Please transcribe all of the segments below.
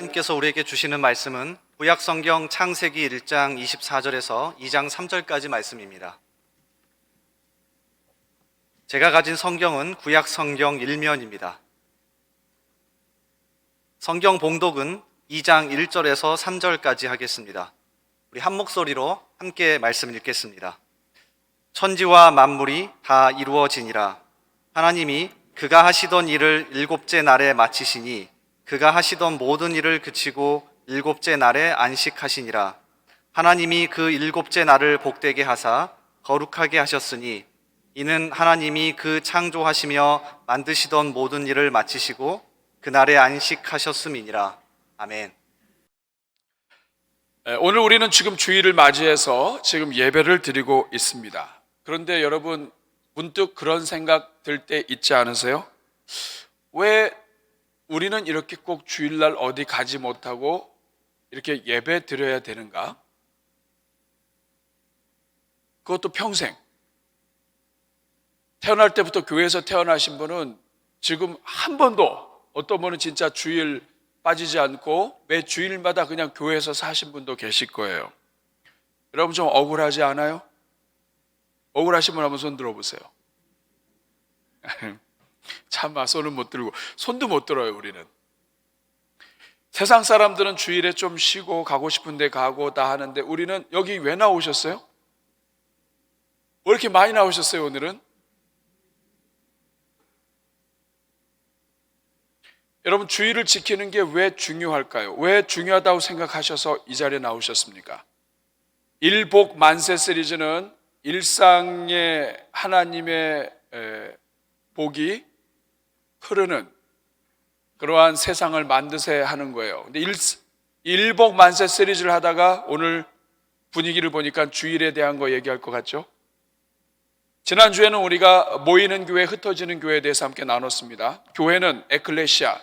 하나님께서 우리에게 주시는 말씀은 구약성경 창세기 1장 24절에서 2장 3절까지 말씀입니다. 제가 가진 성경은 구약성경 1면입니다. 성경 봉독은 2장 1절에서 3절까지 하겠습니다. 우리 한 목소리로 함께 말씀 읽겠습니다. 천지와 만물이 다 이루어지니라. 하나님이 그가 하시던 일을 일곱째 날에 마치시니 그가 하시던 모든 일을 그치고 일곱째 날에 안식하시니라. 하나님이 그 일곱째 날을 복되게 하사 거룩하게 하셨으니 이는 하나님이 그 창조하시며 만드시던 모든 일을 마치시고 그날에 안식하셨음이니라. 아멘. 오늘 우리는 지금 주일을 맞이해서 지금 예배를 드리고 있습니다. 그런데 여러분 문득 그런 생각 들 때 있지 않으세요? 왜 우리는 이렇게 꼭 주일날 어디 가지 못하고 이렇게 예배 드려야 되는가? 그것도 평생. 태어날 때부터 교회에서 태어나신 분은 지금 한 번도, 어떤 분은 진짜 주일 빠지지 않고 매 주일마다 그냥 교회에서 사신 분도 계실 거예요. 여러분 좀 억울하지 않아요? 억울하신 분 한번 손 들어보세요. 참아, 손은 못 들고 손도 못 들어요. 우리는 세상 사람들은 주일에 좀 쉬고 가고 싶은데 가고 다 하는데 우리는 여기 왜 나오셨어요? 왜 이렇게 많이 나오셨어요? 오늘은 여러분 주일을 지키는 게 왜 중요할까요? 왜 중요하다고 생각하셔서 이 자리에 나오셨습니까? 일복 만세 시리즈는 일상의 하나님의 복이 흐르는 그러한 세상을 만드셔야 하는 거예요. 근데 일복 만세 시리즈를 하다가 오늘 분위기를 보니까 주일에 대한 거 얘기할 것 같죠? 지난주에는 우리가 모이는 교회, 흩어지는 교회에 대해서 함께 나눴습니다. 교회는 에클레시아,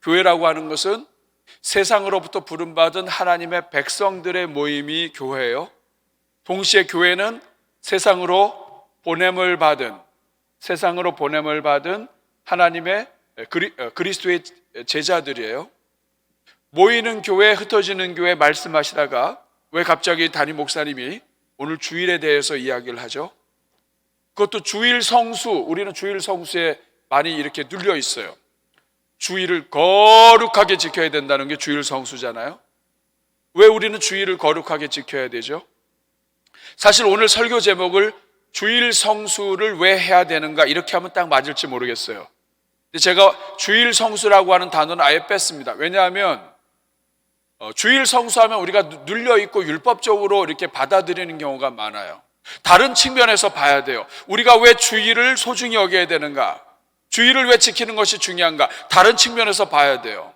교회라고 하는 것은 세상으로부터 부름받은 하나님의 백성들의 모임이 교회예요. 동시에 교회는 세상으로 보냄을 받은 하나님의 그리스도의 제자들이에요. 모이는 교회, 흩어지는 교회 말씀하시다가 왜 갑자기 담임 목사님이 오늘 주일에 대해서 이야기를 하죠? 그것도 주일 성수, 우리는 주일 성수에 많이 이렇게 눌려 있어요. 주일을 거룩하게 지켜야 된다는 게 주일 성수잖아요. 왜 우리는 주일을 거룩하게 지켜야 되죠? 사실 오늘 설교 제목을 주일 성수를 왜 해야 되는가 이렇게 하면 딱 맞을지 모르겠어요. 근데 제가 주일 성수라고 하는 단어는 아예 뺐습니다. 왜냐하면 주일 성수하면 우리가 눌려있고 율법적으로 이렇게 받아들이는 경우가 많아요. 다른 측면에서 봐야 돼요. 우리가 왜 주일을 소중히 여겨야 되는가? 주일을 왜 지키는 것이 중요한가? 다른 측면에서 봐야 돼요.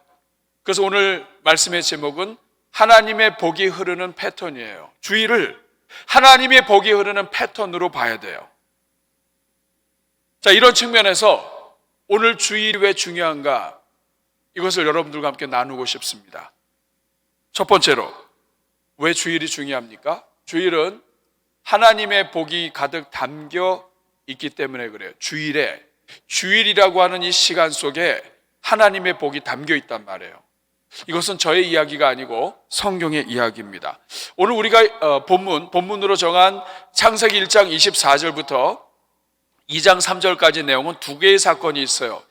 그래서 오늘 말씀의 제목은 하나님의 복이 흐르는 패턴이에요. 주일을 하나님의 복이 흐르는 패턴으로 봐야 돼요. 자, 이런 측면에서 오늘 주일이 왜 중요한가? 이것을 여러분들과 함께 나누고 싶습니다. 첫 번째로, 왜 주일이 중요합니까? 주일은 하나님의 복이 가득 담겨 있기 때문에 그래요. 주일이라고 하는 이 시간 속에 하나님의 복이 담겨 있단 말이에요. 이것은 저의 이야기가 아니고 성경의 이야기입니다. 오늘 우리가 본문으로 정한 창세기 1장 24절부터 2장 3절까지 내용은 두 개의 사건이 있어요.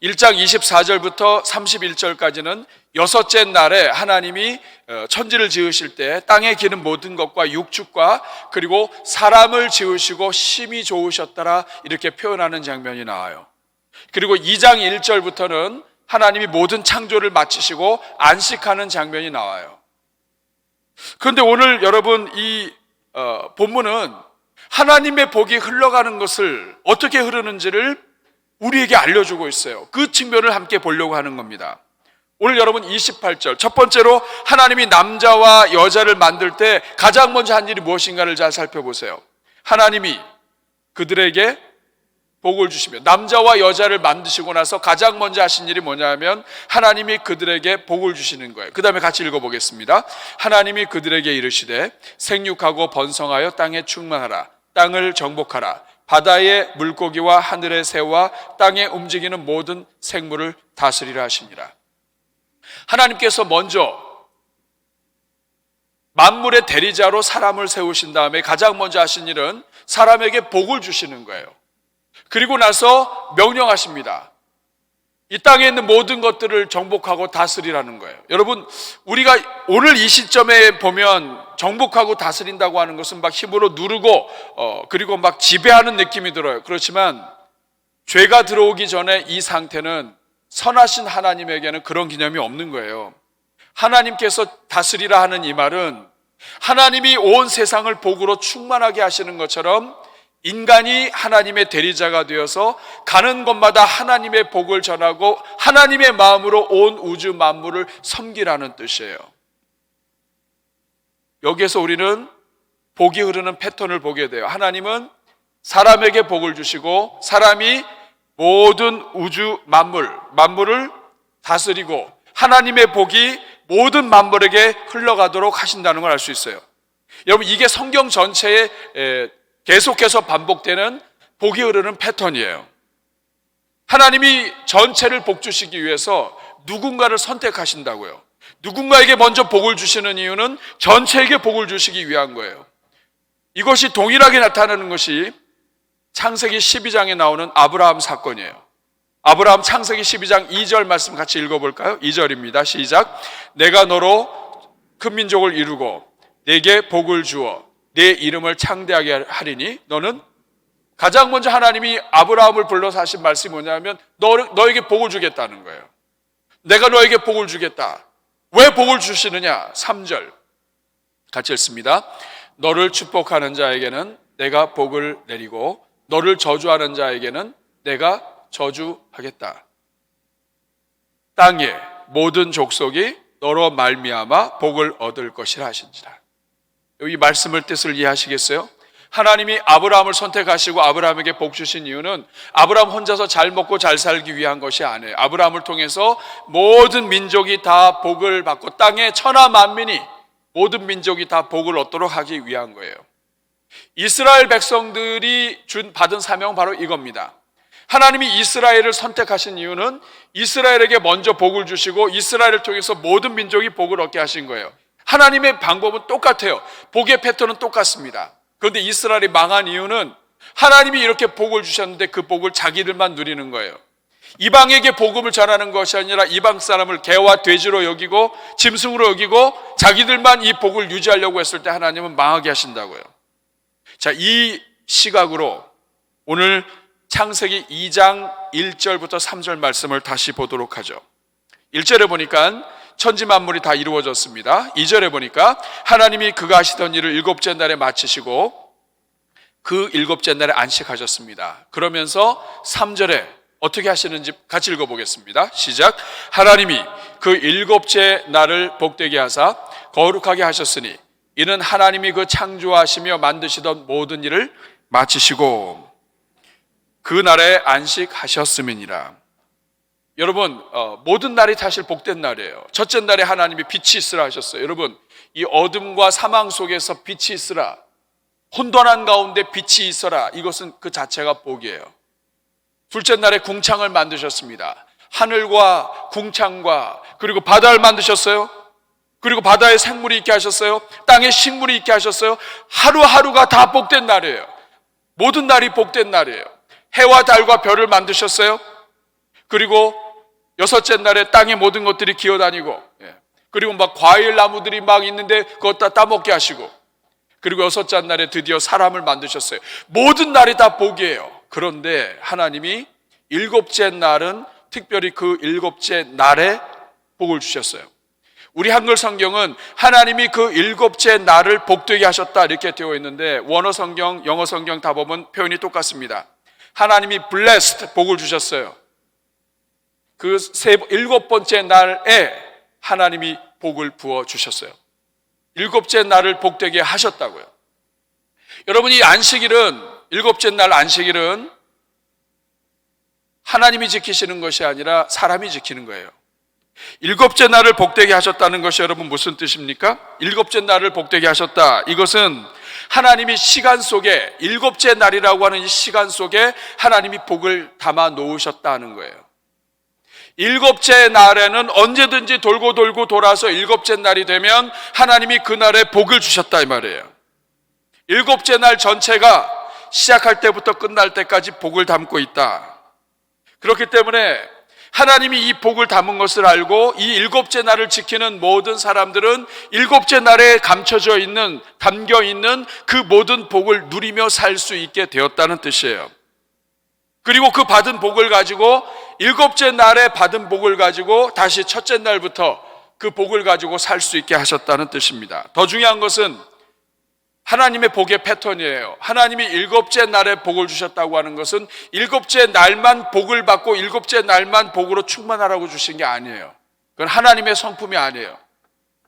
1장 24절부터 31절까지는 여섯째 날에 하나님이 천지를 지으실 때 땅에 기는 모든 것과 육축과 그리고 사람을 지으시고 심히 좋으셨더라 이렇게 표현하는 장면이 나와요. 그리고 2장 1절부터는 하나님이 모든 창조를 마치시고 안식하는 장면이 나와요. 그런데 오늘 여러분 이 본문은 하나님의 복이 흘러가는 것을 어떻게 흐르는지를 우리에게 알려주고 있어요. 그 측면을 함께 보려고 하는 겁니다. 오늘 여러분 28절 첫 번째로 하나님이 남자와 여자를 만들 때 가장 먼저 한 일이 무엇인가를 잘 살펴보세요. 하나님이 그들에게 복을 주시며 남자와 여자를 만드시고 나서 가장 먼저 하신 일이 뭐냐면 하나님이 그들에게 복을 주시는 거예요. 그 다음에 같이 읽어보겠습니다. 하나님이 그들에게 이르시되 생육하고 번성하여 땅에 충만하라. 땅을 정복하라. 바다의 물고기와 하늘의 새와 땅에 움직이는 모든 생물을 다스리라 하시니라. 하나님께서 먼저 만물의 대리자로 사람을 세우신 다음에 가장 먼저 하신 일은 사람에게 복을 주시는 거예요. 그리고 나서 명령하십니다. 이 땅에 있는 모든 것들을 정복하고 다스리라는 거예요. 여러분, 우리가 오늘 이 시점에 보면 정복하고 다스린다고 하는 것은 막 힘으로 누르고 그리고 막 지배하는 느낌이 들어요. 그렇지만 죄가 들어오기 전에 이 상태는 선하신 하나님에게는 그런 개념이 없는 거예요. 하나님께서 다스리라 하는 이 말은 하나님이 온 세상을 복으로 충만하게 하시는 것처럼 인간이 하나님의 대리자가 되어서 가는 곳마다 하나님의 복을 전하고 하나님의 마음으로 온 우주 만물을 섬기라는 뜻이에요. 여기에서 우리는 복이 흐르는 패턴을 보게 돼요. 하나님은 사람에게 복을 주시고 사람이 모든 우주 만물을 다스리고 하나님의 복이 모든 만물에게 흘러가도록 하신다는 걸 알 수 있어요. 여러분, 이게 성경 전체에 계속해서 반복되는 복이 흐르는 패턴이에요. 하나님이 전체를 복 주시기 위해서 누군가를 선택하신다고요. 누군가에게 먼저 복을 주시는 이유는 전체에게 복을 주시기 위한 거예요. 이것이 동일하게 나타나는 것이 창세기 12장에 나오는 아브라함 사건이에요. 아브라함 창세기 12장 2절 말씀 같이 읽어볼까요? 2절입니다. 시작. 내가 너로 큰 민족을 이루고 내게 복을 주어 내 이름을 창대하게 하리니 너는, 가장 먼저 하나님이 아브라함을 불러서 하신 말씀이 뭐냐면 너에게 복을 주겠다는 거예요. 내가 너에게 복을 주겠다. 왜 복을 주시느냐? 3절 같이 읽습니다. 너를 축복하는 자에게는 내가 복을 내리고 너를 저주하는 자에게는 내가 저주하겠다. 땅의 모든 족속이 너로 말미암아 복을 얻을 것이라 하신지라. 이 말씀을 뜻을 이해하시겠어요? 하나님이 아브라함을 선택하시고 아브라함에게 복 주신 이유는 아브라함 혼자서 잘 먹고 잘 살기 위한 것이 아니에요. 아브라함을 통해서 모든 민족이 다 복을 받고 땅의 천하 만민이, 모든 민족이 다 복을 얻도록 하기 위한 거예요. 이스라엘 백성들이 받은 사명은 바로 이겁니다. 하나님이 이스라엘을 선택하신 이유는 이스라엘에게 먼저 복을 주시고 이스라엘을 통해서 모든 민족이 복을 얻게 하신 거예요. 하나님의 방법은 똑같아요. 복의 패턴은 똑같습니다. 그런데 이스라엘이 망한 이유는 하나님이 이렇게 복을 주셨는데 그 복을 자기들만 누리는 거예요. 이방에게 복음을 전하는 것이 아니라 이방 사람을 개와 돼지로 여기고 짐승으로 여기고 자기들만 이 복을 유지하려고 했을 때 하나님은 망하게 하신다고요. 자, 이 시각으로 오늘 창세기 2장 1절부터 3절 말씀을 다시 보도록 하죠. 1절에 보니까 천지 만물이 다 이루어졌습니다. 2절에 보니까 하나님이 그가 하시던 일을 일곱째 날에 마치시고 그 일곱째 날에 안식하셨습니다. 그러면서 3절에 어떻게 하시는지 같이 읽어보겠습니다. 시작. 하나님이 그 일곱째 날을 복되게 하사 거룩하게 하셨으니 이는 하나님이 그 창조하시며 만드시던 모든 일을 마치시고 그 날에 안식하셨음이니라. 여러분, 모든 날이 사실 복된 날이에요. 첫째 날에 하나님이 빛이 있으라 하셨어요. 여러분, 이 어둠과 사망 속에서 빛이 있으라, 혼돈한 가운데 빛이 있어라, 이것은 그 자체가 복이에요. 둘째 날에 궁창을 만드셨습니다. 하늘과 궁창과 그리고 바다를 만드셨어요. 그리고 바다에 생물이 있게 하셨어요. 땅에 식물이 있게 하셨어요. 하루하루가 다 복된 날이에요. 모든 날이 복된 날이에요. 해와 달과 별을 만드셨어요. 그리고 여섯째 날에 땅의 모든 것들이 기어다니고, 그리고 막 과일 나무들이 막 있는데 그것 다 따먹게 하시고, 그리고 여섯째 날에 드디어 사람을 만드셨어요. 모든 날이 다 복이에요. 그런데 하나님이 일곱째 날은 특별히 그 일곱째 날에 복을 주셨어요. 우리 한글 성경은 하나님이 그 일곱째 날을 복되게 하셨다 이렇게 되어 있는데 원어 성경, 영어 성경 다 보면 표현이 똑같습니다. 하나님이 blessed, 복을 주셨어요. 그 일곱 번째 날에 하나님이 복을 부어 주셨어요. 일곱째 날을 복되게 하셨다고요. 여러분, 이 안식일은, 일곱째 날 안식일은 하나님이 지키시는 것이 아니라 사람이 지키는 거예요. 일곱째 날을 복되게 하셨다는 것이 여러분 무슨 뜻입니까? 일곱째 날을 복되게 하셨다. 이것은 하나님이 시간 속에, 일곱째 날이라고 하는 이 시간 속에 하나님이 복을 담아 놓으셨다는 거예요. 일곱째 날에는 언제든지 돌고 돌고 돌아서 일곱째 날이 되면 하나님이 그날에 복을 주셨다 이 말이에요. 일곱째 날 전체가 시작할 때부터 끝날 때까지 복을 담고 있다. 그렇기 때문에 하나님이 이 복을 담은 것을 알고 이 일곱째 날을 지키는 모든 사람들은 일곱째 날에 감춰져 있는, 담겨 있는 그 모든 복을 누리며 살 수 있게 되었다는 뜻이에요. 그리고 그 받은 복을 가지고 일곱째 날에 받은 복을 가지고 다시 첫째 날부터 그 복을 가지고 살 수 있게 하셨다는 뜻입니다. 더 중요한 것은 하나님의 복의 패턴이에요. 하나님이 일곱째 날에 복을 주셨다고 하는 것은 일곱째 날만 복을 받고 일곱째 날만 복으로 충만하라고 주신 게 아니에요. 그건 하나님의 성품이 아니에요.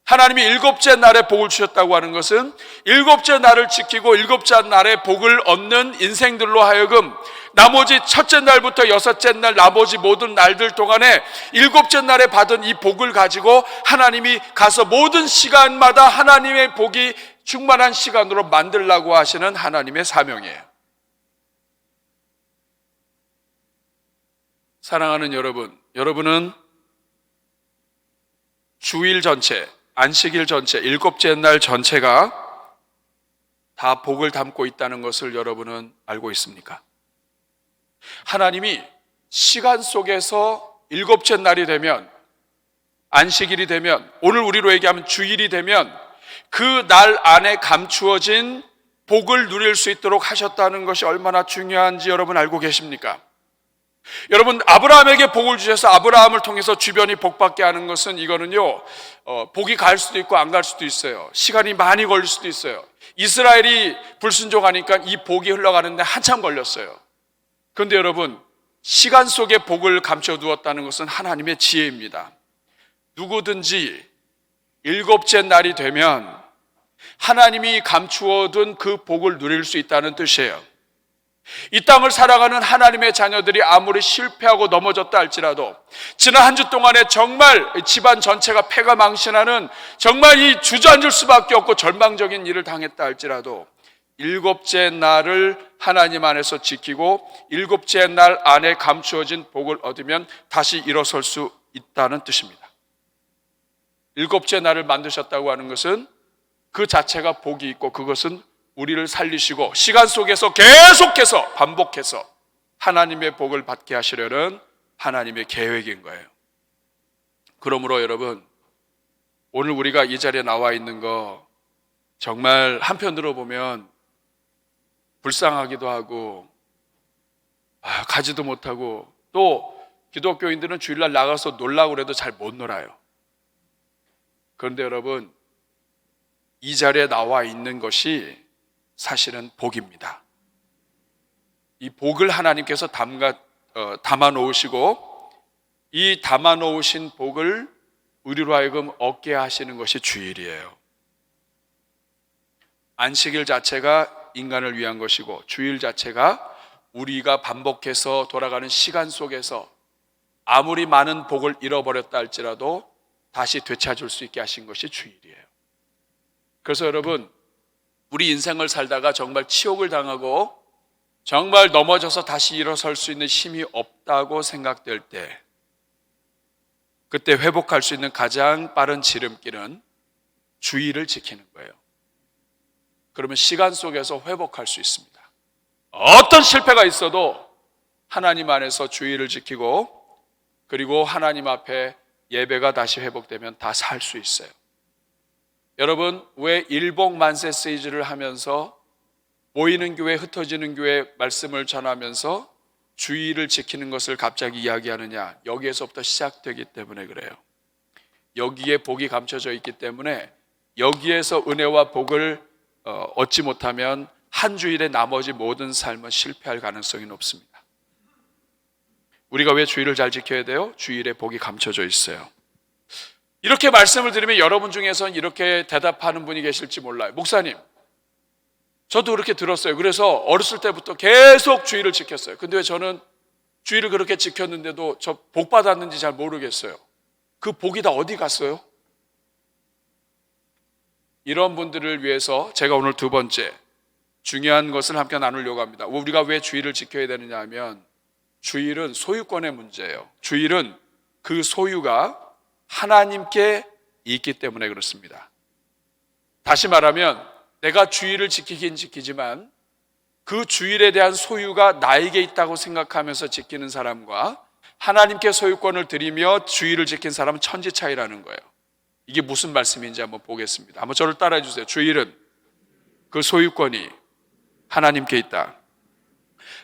하나님이 일곱째 날에 복을 주셨다고 하는 것은 일곱째 날을 지키고 일곱째 날에 복을 얻는 인생들로 하여금 나머지 첫째 날부터 여섯째 날 나머지 모든 날들 동안에 일곱째 날에 받은 이 복을 가지고 하나님이 가서 모든 시간마다 하나님의 복이 충만한 시간으로 만들라고 하시는 하나님의 사명이에요. 사랑하는 여러분, 여러분은 주일 전체, 안식일 전체, 일곱째 날 전체가 다 복을 담고 있다는 것을 여러분은 알고 있습니까? 하나님이 시간 속에서 일곱째 날이 되면, 안식일이 되면, 오늘 우리로 얘기하면 주일이 되면 그 날 안에 감추어진 복을 누릴 수 있도록 하셨다는 것이 얼마나 중요한지 여러분 알고 계십니까? 여러분, 아브라함에게 복을 주셔서 아브라함을 통해서 주변이 복받게 하는 것은 이거는요, 복이 갈 수도 있고 안 갈 수도 있어요. 시간이 많이 걸릴 수도 있어요. 이스라엘이 불순종하니까 이 복이 흘러가는데 한참 걸렸어요. 그런데 여러분, 시간 속에 복을 감춰두었다는 것은 하나님의 지혜입니다. 누구든지 일곱째 날이 되면 하나님이 감추어둔 그 복을 누릴 수 있다는 뜻이에요. 이 땅을 살아가는 하나님의 자녀들이 아무리 실패하고 넘어졌다 할지라도 지난 한 주 동안에 정말 집안 전체가 패가망신하는 정말 이 주저앉을 수밖에 없고 절망적인 일을 당했다 할지라도 일곱째 날을 하나님 안에서 지키고 일곱째 날 안에 감추어진 복을 얻으면 다시 일어설 수 있다는 뜻입니다. 일곱째 날을 만드셨다고 하는 것은 그 자체가 복이 있고 그것은 우리를 살리시고 시간 속에서 계속해서 반복해서 하나님의 복을 받게 하시려는 하나님의 계획인 거예요. 그러므로 여러분, 오늘 우리가 이 자리에 나와 있는 거 정말 한편으로 보면 불쌍하기도 하고 가지도 못하고, 또 기독교인들은 주일날 나가서 놀라고 해도 잘 못 놀아요. 그런데 여러분, 이 자리에 나와 있는 것이 사실은 복입니다. 이 복을 하나님께서 담아 놓으시고 이 담아 놓으신 복을 우리로 하여금 얻게 하시는 것이 주일이에요. 안식일 자체가 인간을 위한 것이고 주일 자체가 우리가 반복해서 돌아가는 시간 속에서 아무리 많은 복을 잃어버렸다 할지라도 다시 되찾을 수 있게 하신 것이 주일이에요. 그래서 여러분, 우리 인생을 살다가 정말 치욕을 당하고 정말 넘어져서 다시 일어설 수 있는 힘이 없다고 생각될 때, 그때 회복할 수 있는 가장 빠른 지름길은 주일을 지키는 거예요. 그러면 시간 속에서 회복할 수 있습니다. 어떤 실패가 있어도 하나님 안에서 주일을 지키고 그리고 하나님 앞에 예배가 다시 회복되면 다 살 수 있어요. 여러분, 왜 일복만세 시리즈를 하면서 모이는 교회, 흩어지는 교회 말씀을 전하면서 주일을 지키는 것을 갑자기 이야기하느냐? 여기에서부터 시작되기 때문에 그래요. 여기에 복이 감춰져 있기 때문에 여기에서 은혜와 복을 얻지 못하면 한 주일에 나머지 모든 삶은 실패할 가능성이 높습니다. 우리가 왜 주일을 잘 지켜야 돼요? 주일에 복이 감춰져 있어요. 이렇게 말씀을 드리면 여러분 중에서는 이렇게 대답하는 분이 계실지 몰라요. 목사님, 저도 그렇게 들었어요. 그래서 어렸을 때부터 계속 주일을 지켰어요. 근데 왜 저는 주일을 그렇게 지켰는데도 저 복 받았는지 잘 모르겠어요. 그 복이 다 어디 갔어요? 이런 분들을 위해서 제가 오늘 두 번째 중요한 것을 함께 나누려고 합니다. 우리가 왜 주일을 지켜야 되느냐 하면 주일은 소유권의 문제예요. 주일은 그 소유가 하나님께 있기 때문에 그렇습니다. 다시 말하면 내가 주일을 지키긴 지키지만 그 주일에 대한 소유가 나에게 있다고 생각하면서 지키는 사람과 하나님께 소유권을 드리며 주일을 지킨 사람은 천지 차이라는 거예요. 이게 무슨 말씀인지 한번 보겠습니다. 한번 저를 따라해 주세요. 주일은 그 소유권이 하나님께 있다.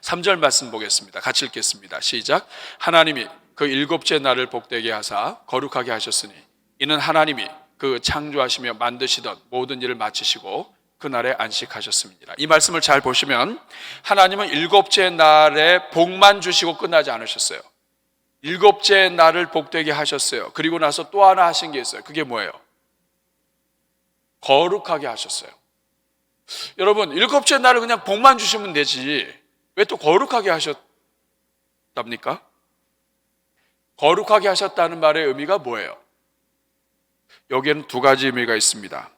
3절 말씀 보겠습니다. 같이 읽겠습니다. 시작. 하나님이 그 일곱째 날을 복되게 하사 거룩하게 하셨으니 이는 하나님이 그 창조하시며 만드시던 모든 일을 마치시고 그날에 안식하셨습니다. 이 말씀을 잘 보시면 하나님은 일곱째 날에 복만 주시고 끝나지 않으셨어요. 일곱째 날을 복되게 하셨어요. 그리고 나서 또 하나 하신 게 있어요. 그게 뭐예요? 거룩하게 하셨어요. 여러분, 일곱째 날을 그냥 복만 주시면 되지 왜 또 거룩하게 하셨답니까? 거룩하게 하셨다는 말의 의미가 뭐예요? 여기에는 두 가지 의미가 있습니다.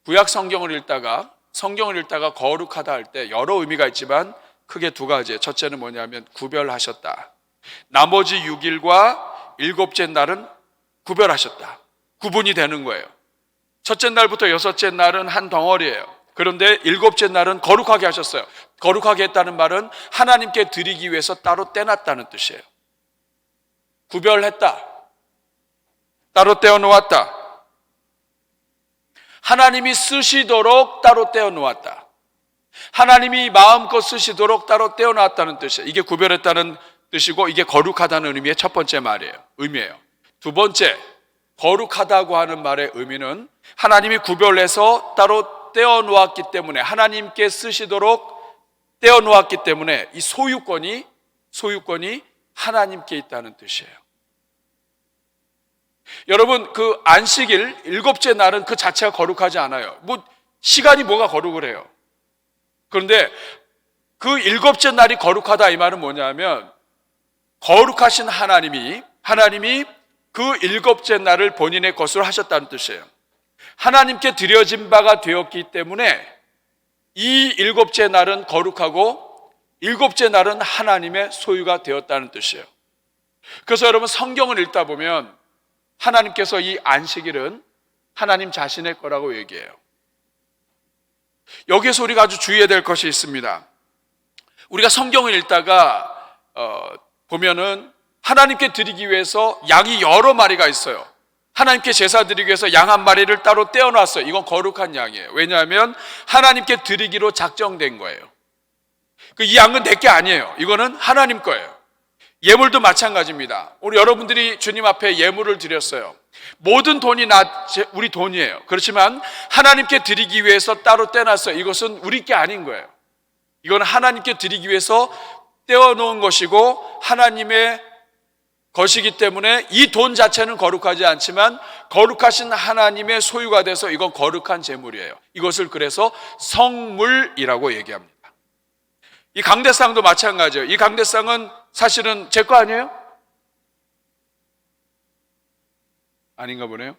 구약 성경을 읽다가 거룩하다 할 때 여러 의미가 있지만 크게 두 가지. 첫째는 뭐냐면 구별하셨다. 나머지 6일과 일곱째 날은 구별하셨다. 구분이 되는 거예요. 첫째 날부터 여섯째 날은 한 덩어리예요. 그런데 일곱째 날은 거룩하게 하셨어요. 거룩하게 했다는 말은 하나님께 드리기 위해서 따로 떼놨다는 뜻이에요. 구별했다. 따로 떼어놓았다. 하나님이 쓰시도록 따로 떼어놓았다. 하나님이 마음껏 쓰시도록 따로 떼어놨다는 뜻이에요. 이게 구별했다는 뜻이고 이게 거룩하다는 의미의 첫 번째 의미예요. 두 번째, 거룩하다고 하는 말의 의미는 하나님이 구별해서 따로 떼어놓았기 때문에 하나님께 쓰시도록 떼어놓았기 때문에 이 소유권이 하나님께 있다는 뜻이에요. 여러분, 그 안식일 일곱째 날은 그 자체가 거룩하지 않아요. 시간이 뭐가 거룩을 해요. 그런데 그 일곱째 날이 거룩하다 이 말은 뭐냐면 거룩하신 하나님이 그 일곱째 날을 본인의 것으로 하셨다는 뜻이에요. 하나님께 드려진 바가 되었기 때문에 이 일곱째 날은 거룩하고 일곱째 날은 하나님의 소유가 되었다는 뜻이에요. 그래서 여러분 성경을 읽다 보면 하나님께서 이 안식일은 하나님 자신의 거라고 얘기해요. 여기에서 우리가 아주 주의해야 될 것이 있습니다. 우리가 성경을 읽다가 보면은 하나님께 드리기 위해서 양이 여러 마리가 있어요. 하나님께 제사 드리기 위해서 양 한 마리를 따로 떼어놨어요. 이건 거룩한 양이에요. 왜냐하면 하나님께 드리기로 작정된 거예요. 이 양은 내 게 아니에요. 이거는 하나님 거예요. 예물도 마찬가지입니다. 우리 여러분들이 주님 앞에 예물을 드렸어요. 모든 돈이 우리 돈이에요. 그렇지만 하나님께 드리기 위해서 따로 떼놨어요. 이것은 우리 게 아닌 거예요. 이건 하나님께 드리기 위해서 떼어놓은 것이고 하나님의 것이기 때문에 이 돈 자체는 거룩하지 않지만 거룩하신 하나님의 소유가 돼서 이건 거룩한 재물이에요. 이것을 그래서 성물이라고 얘기합니다. 이 강대상도 마찬가지예요. 이 강대상은 사실은 제 거 아니에요? 아닌가 보네요.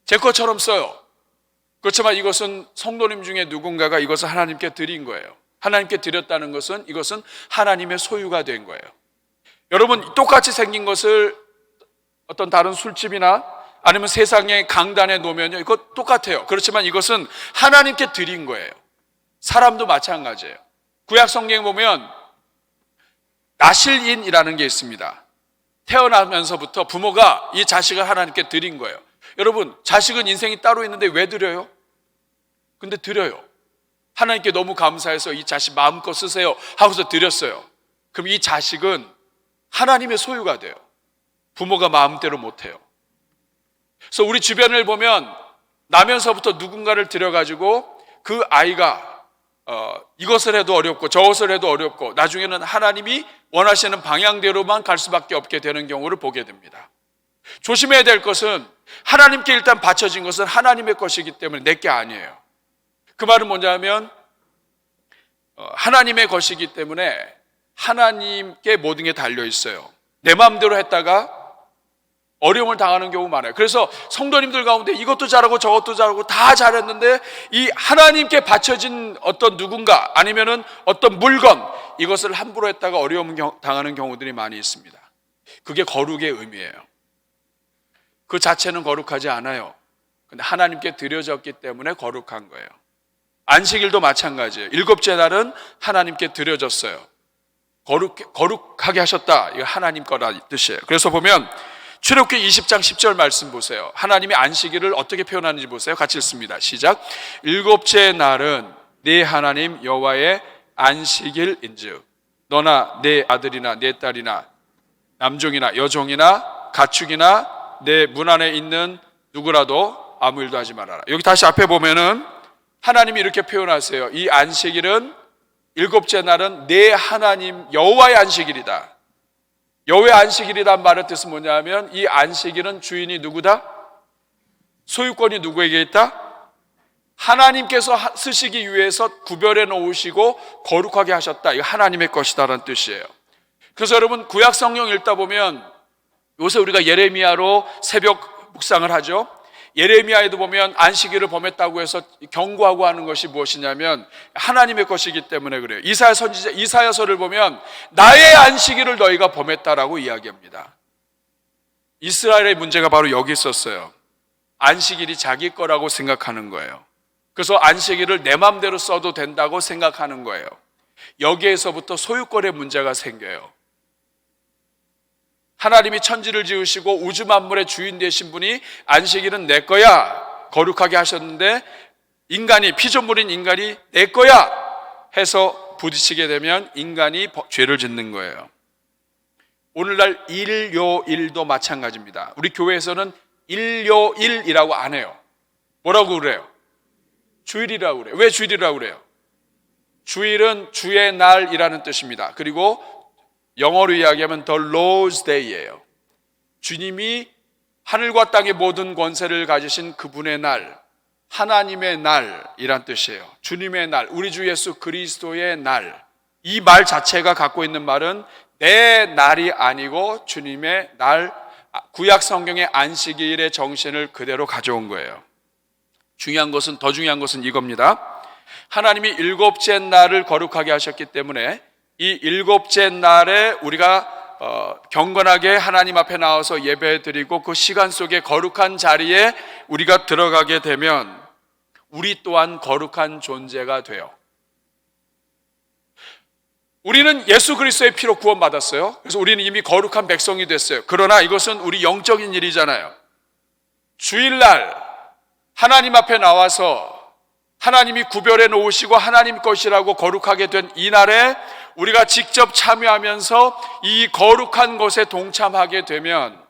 제 것처럼 써요. 그렇지만 이것은 성도님 중에 누군가가 이것을 하나님께 드린 거예요. 하나님께 드렸다는 것은 이것은 하나님의 소유가 된 거예요. 여러분, 똑같이 생긴 것을 어떤 다른 술집이나 아니면 세상의 강단에 놓으면요, 이거 똑같아요. 그렇지만 이것은 하나님께 드린 거예요. 사람도 마찬가지예요. 구약 성경에 보면 나실인이라는 게 있습니다. 태어나면서부터 부모가 이 자식을 하나님께 드린 거예요. 여러분, 자식은 인생이 따로 있는데 왜 드려요? 근데 드려요. 하나님께 너무 감사해서 이 자식 마음껏 쓰세요 하고서 드렸어요. 그럼 이 자식은 하나님의 소유가 돼요. 부모가 마음대로 못해요. 그래서 우리 주변을 보면 나면서부터 누군가를 들여가지고 그 아이가 이것을 해도 어렵고 저것을 해도 어렵고 나중에는 하나님이 원하시는 방향대로만 갈 수밖에 없게 되는 경우를 보게 됩니다. 조심해야 될 것은 하나님께 일단 바쳐진 것은 하나님의 것이기 때문에 내 게 아니에요. 그 말은 뭐냐면 하나님의 것이기 때문에 하나님께 모든 게 달려 있어요. 내 마음대로 했다가 어려움을 당하는 경우 많아요. 그래서 성도님들 가운데 이것도 잘하고 저것도 잘하고 다 잘했는데 이 하나님께 바쳐진 어떤 누군가 아니면은 어떤 물건 이것을 함부로 했다가 어려움을 당하는 경우들이 많이 있습니다. 그게 거룩의 의미예요. 그 자체는 거룩하지 않아요. 근데 하나님께 드려졌기 때문에 거룩한 거예요. 안식일도 마찬가지예요. 일곱째 날은 하나님께 드려졌어요. 거룩하게 하셨다. 이거 하나님 거라 뜻이에요. 그래서 보면 출애굽기 20장 10절 말씀 보세요. 하나님이 안식일을 어떻게 표현하는지 보세요. 같이 읽습니다. 시작. 일곱째 날은 네 하나님 여호와의 안식일인즉 너나 네 아들이나 네 딸이나 남종이나 여종이나 가축이나 내 문 안에 있는 누구라도 아무 일도 하지 말아라. 여기 다시 앞에 보면은 하나님이 이렇게 표현하세요. 이 안식일은 일곱째 날은 내 하나님 여호와의 안식일이다. 여호와의 안식일이란 말의 뜻은 뭐냐면 이 안식일은 주인이 누구다? 소유권이 누구에게 있다? 하나님께서 쓰시기 위해서 구별해 놓으시고 거룩하게 하셨다. 이거 하나님의 것이다라는 뜻이에요. 그래서 여러분 구약 성경 읽다 보면 요새 우리가 예레미야로 새벽 묵상을 하죠. 예레미야에도 보면 안식일을 범했다고 해서 경고하고 하는 것이 무엇이냐면 하나님의 것이기 때문에 그래요. 이사야 선지자 이사야서를 보면 나의 안식일을 너희가 범했다라고 이야기합니다. 이스라엘의 문제가 바로 여기 있었어요. 안식일이 자기 거라고 생각하는 거예요. 그래서 안식일을 내 맘대로 써도 된다고 생각하는 거예요. 여기에서부터 소유권의 문제가 생겨요. 하나님이 천지를 지으시고 우주 만물의 주인 되신 분이 안식일은 내 거야 거룩하게 하셨는데 인간이 피조물인 인간이 내 거야 해서 부딪히게 되면 인간이 죄를 짓는 거예요. 오늘날 일요일도 마찬가지입니다. 우리 교회에서는 일요일이라고 안 해요. 뭐라고 그래요? 주일이라고 그래요. 왜 주일이라고 그래요? 주일은 주의 날이라는 뜻입니다. 그리고 영어로 이야기하면 The Lord's Day예요. 주님이 하늘과 땅의 모든 권세를 가지신 그분의 날, 하나님의 날이란 뜻이에요. 주님의 날, 우리 주 예수 그리스도의 날. 이 말 자체가 갖고 있는 말은 내 날이 아니고 주님의 날, 구약 성경의 안식일의 정신을 그대로 가져온 거예요. 더 중요한 것은 이겁니다. 하나님이 일곱째 날을 거룩하게 하셨기 때문에 이 일곱째 날에 우리가 경건하게 하나님 앞에 나와서 예배드리고 그 시간 속에 거룩한 자리에 우리가 들어가게 되면 우리 또한 거룩한 존재가 돼요. 우리는 예수 그리스도의 피로 구원받았어요. 그래서 우리는 이미 거룩한 백성이 됐어요. 그러나 이것은 우리 영적인 일이잖아요. 주일날 하나님 앞에 나와서 하나님이 구별해 놓으시고 하나님 것이라고 거룩하게 된 이 날에 우리가 직접 참여하면서 이 거룩한 것에 동참하게 되면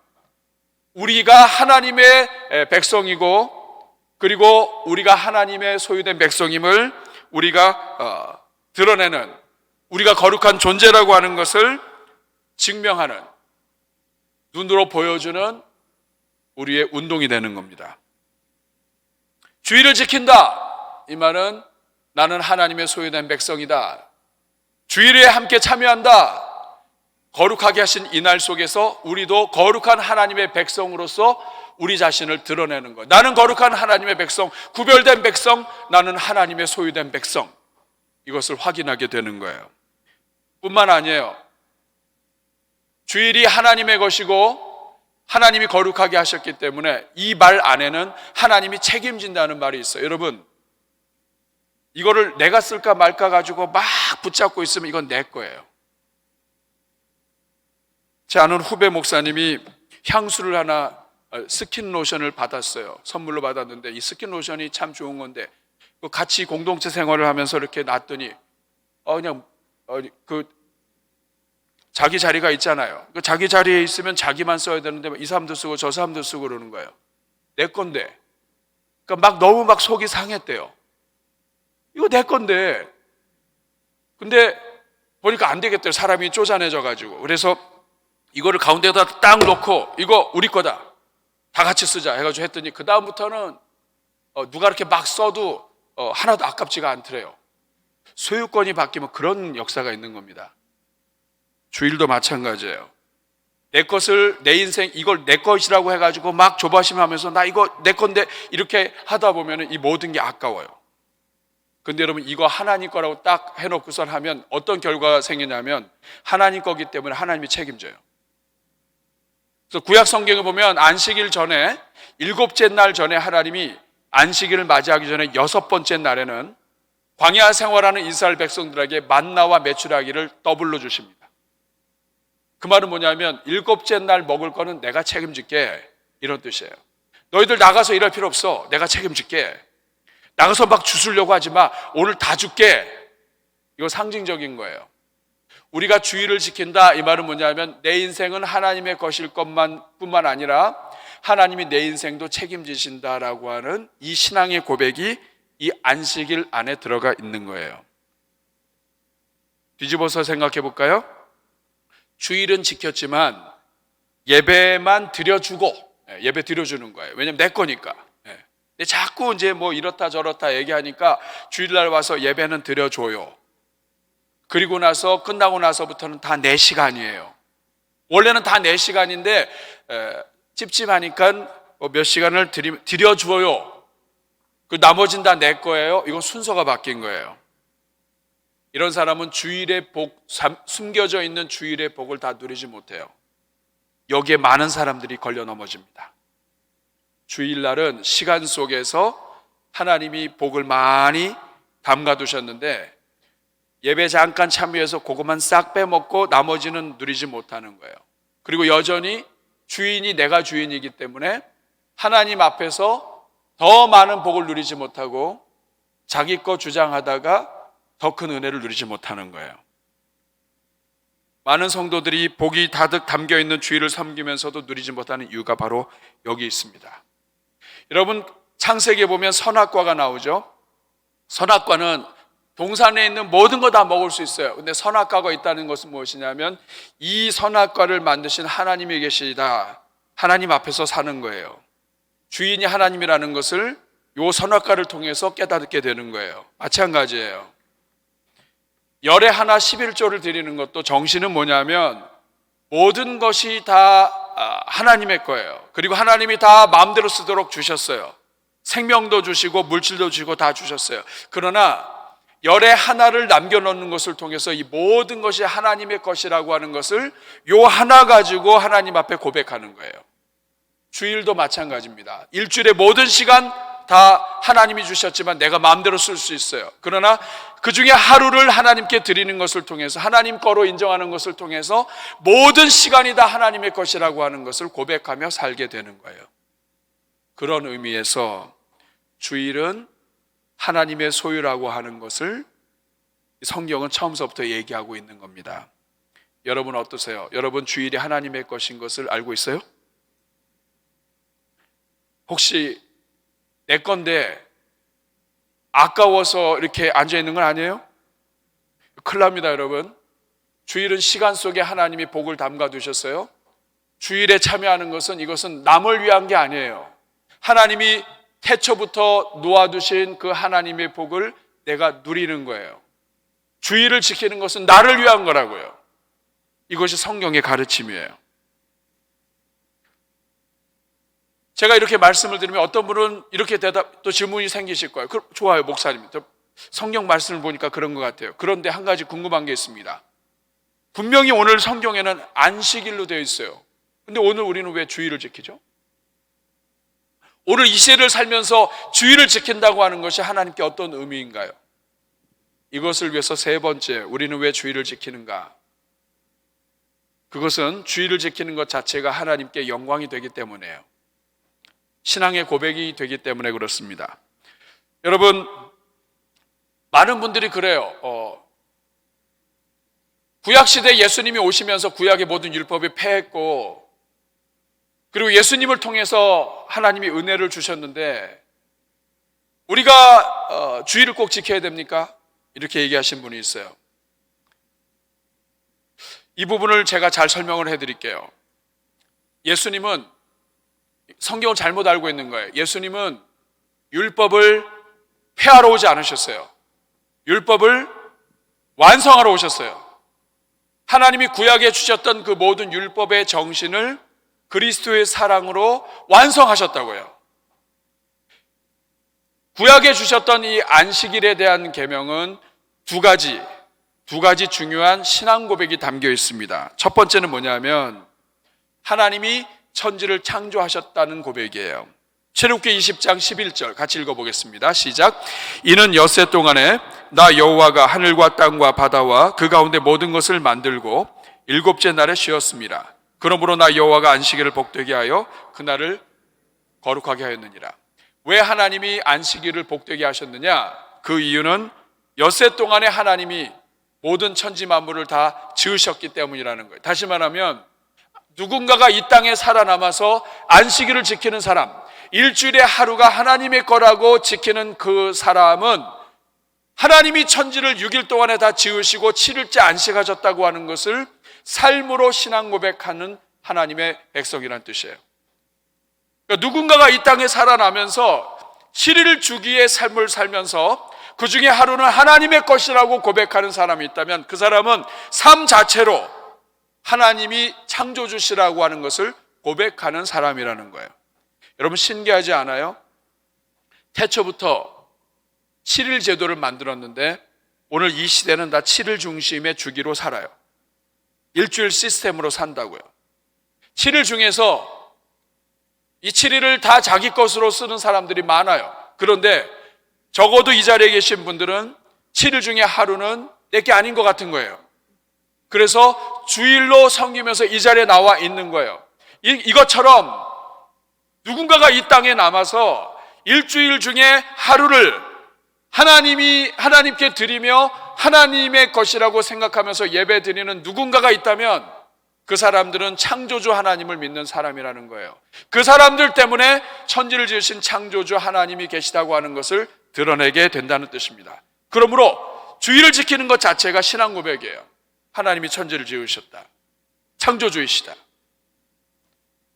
우리가 하나님의 백성이고 그리고 우리가 하나님의 소유된 백성임을 우리가 드러내는 우리가 거룩한 존재라고 하는 것을 증명하는 눈으로 보여주는 우리의 운동이 되는 겁니다. 주의를 지킨다. 이 말은 나는 하나님의 소유된 백성이다. 주일에 함께 참여한다. 거룩하게 하신 이 날 속에서 우리도 거룩한 하나님의 백성으로서 우리 자신을 드러내는 것. 나는 거룩한 하나님의 백성, 구별된 백성, 나는 하나님의 소유된 백성. 이것을 확인하게 되는 거예요. 뿐만 아니에요. 주일이 하나님의 것이고 하나님이 거룩하게 하셨기 때문에 이 말 안에는 하나님이 책임진다는 말이 있어요. 여러분, 이거를 내가 쓸까 말까 가지고 막 붙잡고 있으면 이건 내 거예요. 제 아는 후배 목사님이 향수를 하나 스킨 로션을 받았어요. 선물로 받았는데 이 스킨 로션이 참 좋은 건데 같이 공동체 생활을 하면서 이렇게 놨더니 자기 자리가 있잖아요. 자기 자리에 있으면 자기만 써야 되는데 이 사람도 쓰고 저 사람도 쓰고 그러는 거예요. 내 건데. 그러니까 너무 속이 상했대요. 이거 내 건데. 근데 보니까 안 되겠대요. 사람이 쪼잔해져 가지고. 그래서 이거를 가운데다 딱 놓고 이거 우리 거다. 다 같이 쓰자 해가지고 했더니 그 다음부터는 누가 이렇게 막 써도 하나도 아깝지가 않더래요. 소유권이 바뀌면 그런 역사가 있는 겁니다. 주일도 마찬가지예요. 내 것을 내 인생 이걸 내 것이라고 해가지고 막 조바심하면서 나 이거 내 건데 이렇게 하다 보면 이 모든 게 아까워요. 근데 여러분 이거 하나님 거라고 딱 해놓고선 하면 어떤 결과가 생기냐면 하나님 거기 때문에 하나님이 책임져요. 그래서 구약 성경에 보면 안식일 전에, 일곱째 날 전에 하나님이 안식일을 맞이하기 전에 여섯 번째 날에는 광야 생활하는 이스라엘 백성들에게 만나와 메추라기를 더블로 주십니다. 그 말은 뭐냐면 일곱째 날 먹을 거는 내가 책임질게, 이런 뜻이에요. 너희들 나가서 일할 필요 없어. 내가 책임질게. 나가서 막 주술려고 하지 마. 오늘 다 줄게. 이거 상징적인 거예요. 우리가 주의를 지킨다, 이 말은 뭐냐면 내 인생은 하나님의 것일 뿐만 아니라 하나님이 내 인생도 책임지신다라고 하는 이 신앙의 고백이 이 안식일 안에 들어가 있는 거예요. 뒤집어서 생각해 볼까요? 주일은 지켰지만 예배만 드려주고, 예배 드려주는 거예요. 왜냐면 내 거니까. 근데 자꾸 이제 뭐 이렇다 저렇다 얘기하니까 주일날 와서 예배는 드려줘요. 그리고 나서 끝나고 나서부터는 다 내 시간이에요. 원래는 다 내 시간인데 찝찝하니까 몇 시간을 드려줘요. 그 나머지는 다 내 거예요. 이건 순서가 바뀐 거예요. 이런 사람은 주일의 복, 숨겨져 있는 주일의 복을 다 누리지 못해요. 여기에 많은 사람들이 걸려 넘어집니다. 주일날은 시간 속에서 하나님이 복을 많이 담가두셨는데 예배 잠깐 참여해서 그것만 싹 빼먹고 나머지는 누리지 못하는 거예요. 그리고 여전히 주인이 내가 주인이기 때문에 하나님 앞에서 더 많은 복을 누리지 못하고 자기 거 주장하다가 더 큰 은혜를 누리지 못하는 거예요. 많은 성도들이 복이 가득 담겨있는 주일을 섬기면서도 누리지 못하는 이유가 바로 여기 있습니다. 여러분, 창세기에 보면 선악과가 나오죠. 선악과는 동산에 있는 모든 거 다 먹을 수 있어요. 근데 선악과가 있다는 것은 무엇이냐면 이 선악과를 만드신 하나님이 계시다. 하나님 앞에서 사는 거예요. 주인이 하나님이라는 것을 이 선악과를 통해서 깨닫게 되는 거예요. 마찬가지예요. 열의 하나 11조를 드리는 것도 정신은 뭐냐면 모든 것이 다 하나님의 거예요. 그리고 하나님이 다 마음대로 쓰도록 주셨어요. 생명도 주시고 물질도 주시고 다 주셨어요. 그러나 열의 하나를 남겨놓는 것을 통해서 이 모든 것이 하나님의 것이라고 하는 것을 요 하나 가지고 하나님 앞에 고백하는 거예요. 주일도 마찬가지입니다. 일주일의 모든 시간 다 하나님이 주셨지만 내가 마음대로 쓸 수 있어요. 그러나 그 중에 하루를 하나님께 드리는 것을 통해서 하나님 거로 인정하는 것을 통해서 모든 시간이 다 하나님의 것이라고 하는 것을 고백하며 살게 되는 거예요. 그런 의미에서 주일은 하나님의 소유라고 하는 것을 성경은 처음서부터 얘기하고 있는 겁니다. 여러분 어떠세요? 여러분 주일이 하나님의 것인 것을 알고 있어요? 혹시 내 건데 아까워서 이렇게 앉아있는 건 아니에요? 큰일 납니다, 여러분. 주일은 시간 속에 하나님이 복을 담가 두셨어요. 주일에 참여하는 것은 이것은 남을 위한 게 아니에요. 하나님이 태초부터 놓아두신 그 하나님의 복을 내가 누리는 거예요. 주일을 지키는 것은 나를 위한 거라고요. 이것이 성경의 가르침이에요. 제가 이렇게 말씀을 드리면 어떤 분은 이렇게 또 질문이 생기실 거예요. 좋아요, 목사님. 성경 말씀을 보니까 그런 것 같아요. 그런데 한 가지 궁금한 게 있습니다. 분명히 오늘 성경에는 안식일로 되어 있어요. 근데 오늘 우리는 왜 주일을 지키죠? 오늘 이 시대를 살면서 주일을 지킨다고 하는 것이 하나님께 어떤 의미인가요? 이것을 위해서 세 번째, 우리는 왜 주일을 지키는가? 그것은 주일을 지키는 것 자체가 하나님께 영광이 되기 때문이에요. 신앙의 고백이 되기 때문에 그렇습니다. 여러분, 많은 분들이 그래요. 구약시대 예수님이 오시면서 구약의 모든 율법이 폐했고 그리고 예수님을 통해서 하나님이 은혜를 주셨는데 우리가 주일을 꼭 지켜야 됩니까? 이렇게 얘기하신 분이 있어요. 이 부분을 제가 잘 설명을 해드릴게요. 예수님은 성경을 잘못 알고 있는 거예요. 예수님은 율법을 폐하러 오지 않으셨어요. 율법을 완성하러 오셨어요. 하나님이 구약에 주셨던 그 모든 율법의 정신을 그리스도의 사랑으로 완성하셨다고요. 구약에 주셨던 이 안식일에 대한 계명은 두 가지 중요한 신앙 고백이 담겨 있습니다. 첫 번째는 뭐냐면 하나님이 천지를 창조하셨다는 고백이에요. 출애굽기 20장 11절 같이 읽어보겠습니다. 시작. 이는 엿새 동안에 나 여호와가 하늘과 땅과 바다와 그 가운데 모든 것을 만들고 일곱째 날에 쉬었습니다. 그러므로 나 여호와가 안식일을 복되게 하여 그날을 거룩하게 하였느니라. 왜 하나님이 안식일을 복되게 하셨느냐? 그 이유는 엿새 동안에 하나님이 모든 천지 만물을 다 지으셨기 때문이라는 거예요. 다시 말하면 누군가가 이 땅에 살아남아서 안식일을 지키는 사람, 일주일에 하루가 하나님의 거라고 지키는 그 사람은 하나님이 천지를 6일 동안에 다 지으시고 7일째 안식하셨다고 하는 것을 삶으로 신앙 고백하는 하나님의 백성이라는 뜻이에요. 그러니까 누군가가 이 땅에 살아나면서 7일 주기의 삶을 살면서 그 중에 하루는 하나님의 것이라고 고백하는 사람이 있다면 그 사람은 삶 자체로 하나님이 창조주시라고 하는 것을 고백하는 사람이라는 거예요. 여러분 신기하지 않아요? 태초부터 7일 제도를 만들었는데 오늘 이 시대는 다 7일 중심의 주기로 살아요. 일주일 시스템으로 산다고요. 7일 중에서 이 7일을 다 자기 것으로 쓰는 사람들이 많아요. 그런데 적어도 이 자리에 계신 분들은 7일 중에 하루는 내게 아닌 것 같은 거예요. 그래서 주일로 섬기면서 이 자리에 나와 있는 거예요. 이것처럼 누군가가 이 땅에 남아서 일주일 중에 하루를 하나님께 드리며 하나님의 것이라고 생각하면서 예배 드리는 누군가가 있다면 그 사람들은 창조주 하나님을 믿는 사람이라는 거예요. 그 사람들 때문에 천지를 지으신 창조주 하나님이 계시다고 하는 것을 드러내게 된다는 뜻입니다. 그러므로 주일을 지키는 것 자체가 신앙 고백이에요. 하나님이 천지를 지으셨다. 창조주이시다.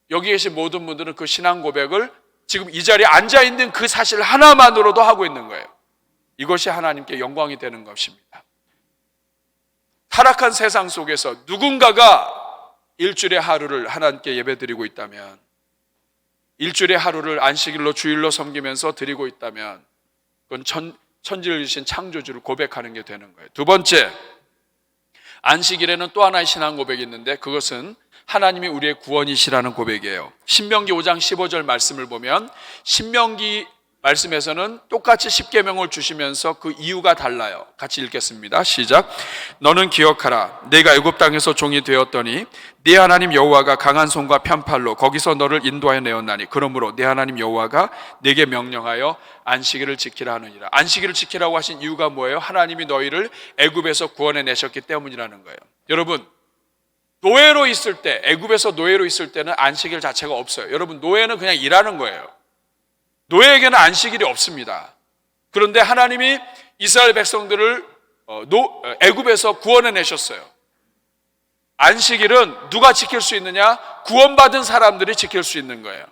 여기 계신 모든 분들은 그 신앙 고백을 지금 이 자리에 앉아있는 그 사실 하나만으로도 하고 있는 거예요. 이것이 하나님께 영광이 되는 것입니다. 타락한 세상 속에서 누군가가 일주일의 하루를 하나님께 예배드리고 있다면, 일주일의 하루를 안식일로 주일로 섬기면서 드리고 있다면 그건 천지를 지으신 창조주를 고백하는 게 되는 거예요. 두 번째, 안식일에는 또 하나의 신앙 고백이 있는데 그것은 하나님이 우리의 구원이시라는 고백이에요. 신명기 5장 15절 말씀을 보면 신명기 말씀에서는 똑같이 십계명을 주시면서 그 이유가 달라요. 같이 읽겠습니다. 시작. 너는 기억하라. 내가 애굽 땅에서 종이 되었더니 네 하나님 여호와가 강한 손과 편팔로 거기서 너를 인도하여 내었나니 그러므로 네 하나님 여호와가 네게 명령하여 안식일을 지키라 하느니라. 안식일을 지키라고 하신 이유가 뭐예요? 하나님이 너희를 애굽에서 구원해 내셨기 때문이라는 거예요. 여러분, 노예로 있을 때, 애굽에서 노예로 있을 때는 안식일 자체가 없어요. 여러분, 노예는 그냥 일하는 거예요. 노예에게는 안식일이 없습니다. 그런데 하나님이 이스라엘 백성들을 애굽에서 구원해 내셨어요. 안식일은 누가 지킬 수 있느냐? 구원받은 사람들이 지킬 수 있는 거예요.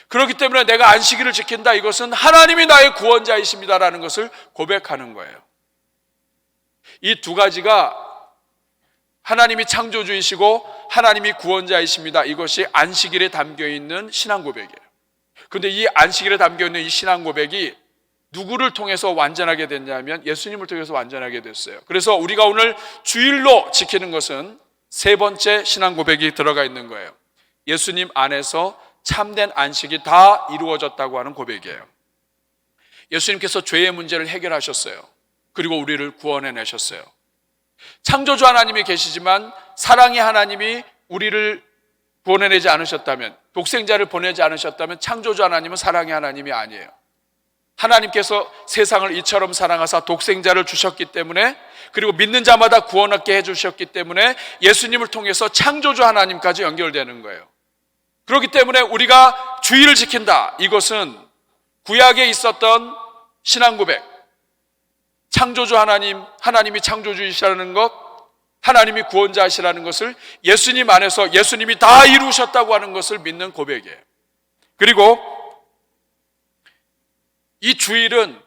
그렇기 때문에 내가 안식일을 지킨다, 이것은 하나님이 나의 구원자이십니다라는 것을 고백하는 거예요. 이 두 가지가 하나님이 창조주이시고 하나님이 구원자이십니다, 이것이 안식일에 담겨있는 신앙 고백이에요. 그런데 이 안식일에 담겨있는 이 신앙 고백이 누구를 통해서 완전하게 됐냐면 예수님을 통해서 완전하게 됐어요. 그래서 우리가 오늘 주일로 지키는 것은 세 번째 신앙 고백이 들어가 있는 거예요. 예수님 안에서 참된 안식이 다 이루어졌다고 하는 고백이에요. 예수님께서 죄의 문제를 해결하셨어요. 그리고 우리를 구원해 내셨어요. 창조주 하나님이 계시지만 사랑의 하나님이 우리를 구원해내지 않으셨다면, 독생자를 보내지 않으셨다면 창조주 하나님은 사랑의 하나님이 아니에요. 하나님께서 세상을 이처럼 사랑하사 독생자를 주셨기 때문에, 그리고 믿는 자마다 구원 얻게 해주셨기 때문에 예수님을 통해서 창조주 하나님까지 연결되는 거예요. 그렇기 때문에 우리가 주일을 지킨다, 이것은 구약에 있었던 신앙 고백, 창조주 하나님이 창조주이시라는 것, 하나님이 구원자이시라는 것을 예수님 안에서 예수님이 다 이루셨다고 하는 것을 믿는 고백이에요. 그리고 이 주일은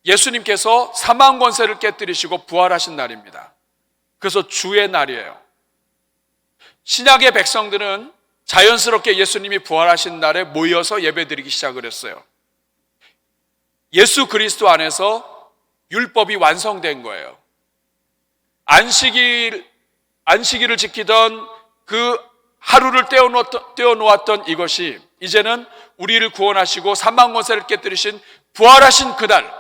예수님께서 사망 권세를 깨뜨리시고 부활하신 날입니다. 그래서 주의 날이에요. 신약의 백성들은 자연스럽게 예수님이 부활하신 날에 모여서 예배드리기 시작을 했어요. 예수 그리스도 안에서 율법이 완성된 거예요. 안식일을 지키던 그 하루를 떼어놓았던 이것이 이제는 우리를 구원하시고 사망권세를 깨뜨리신 부활하신 그날,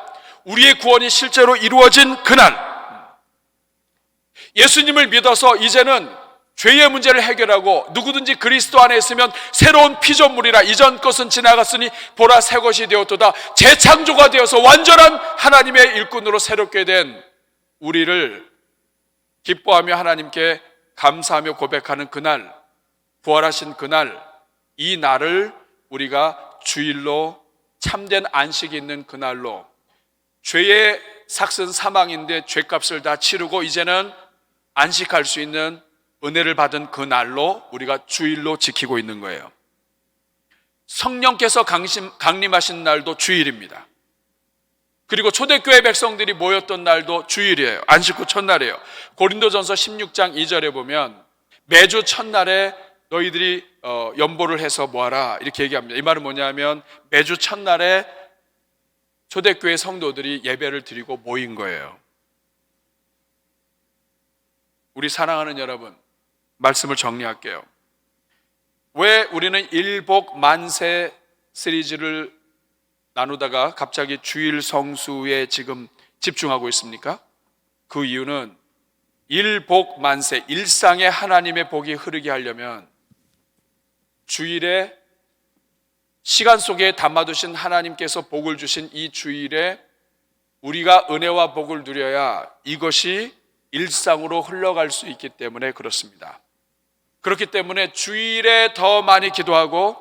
우리의 구원이 실제로 이루어진 그날, 예수님을 믿어서 이제는 죄의 문제를 해결하고 누구든지 그리스도 안에 있으면 새로운 피조물이라 이전 것은 지나갔으니 보라 새 것이 되었도다. 재창조가 되어서 완전한 하나님의 일꾼으로 새롭게 된 우리를 기뻐하며 하나님께 감사하며 고백하는 그날, 부활하신 그날, 이 날을 우리가 주일로, 참된 안식이 있는 그날로, 죄의 삭은 사망인데 죄값을 다 치르고 이제는 안식할 수 있는 은혜를 받은 그 날로 우리가 주일로 지키고 있는 거예요. 성령께서 강림하신 날도 주일입니다. 그리고 초대교회 백성들이 모였던 날도 주일이에요. 안식 후 첫날이에요. 고린도전서 16장 2절에 보면 매주 첫날에 너희들이 연보를 해서 모아라 이렇게 얘기합니다. 이 말은 뭐냐면 매주 첫날에 초대교회 성도들이 예배를 드리고 모인 거예요. 우리 사랑하는 여러분, 말씀을 정리할게요. 왜 우리는 일복 만세 시리즈를 나누다가 갑자기 주일 성수에 지금 집중하고 있습니까? 그 이유는 일복 만세, 일상에 하나님의 복이 흐르게 하려면 주일에 시간 속에 담아두신 하나님께서 복을 주신 이 주일에 우리가 은혜와 복을 누려야 이것이 일상으로 흘러갈 수 있기 때문에 그렇습니다. 그렇기 때문에 주일에 더 많이 기도하고